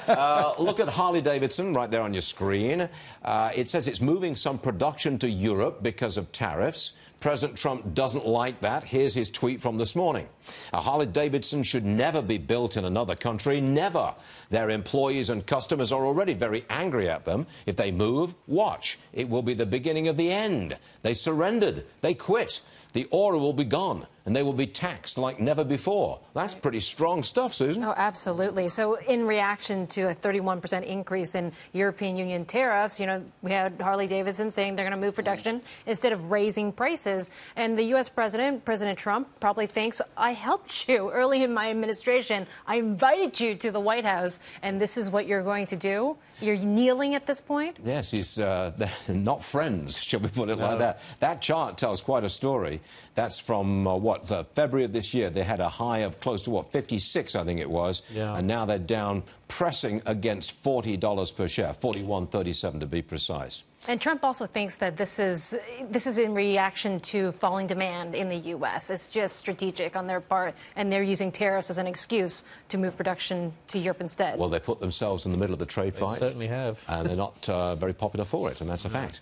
Look at Harley-Davidson right there on your screen. It says it's moving some production to Europe because of tariffs. President Trump doesn't like that. Here's his tweet from this morning. Harley-Davidson should never be built in another country, never. Their employees and customers are already very angry at them. If they move, watch. It will be the beginning of the end. They surrendered. They quit. The order will be gone, and they will be taxed like never before. That's pretty strong stuff, Susan. Oh, absolutely. So in reaction to a 31% increase in European Union tariffs, we had Harley-Davidson saying they're going to move production instead of raising prices. And the U.S. President Trump, probably thinks, I helped you early in my administration. I invited you to the White House, and this is what you're going to do? You're kneeling at this point? Yes, they're not friends, shall we put it like that. That chart tells quite a story. That's from, February of this year. They had a high of close to, 56, I think it was. Yeah. And now they're down, pressing against $40 per share, 41.37 to be precise. And Trump also thinks that this is in reaction to falling demand in the U.S. It's just strategic on their part, and they're using tariffs as an excuse to move production to Europe instead. Well, they put themselves in the middle of the trade fight. They certainly have. And they're not very popular for it, and that's a fact.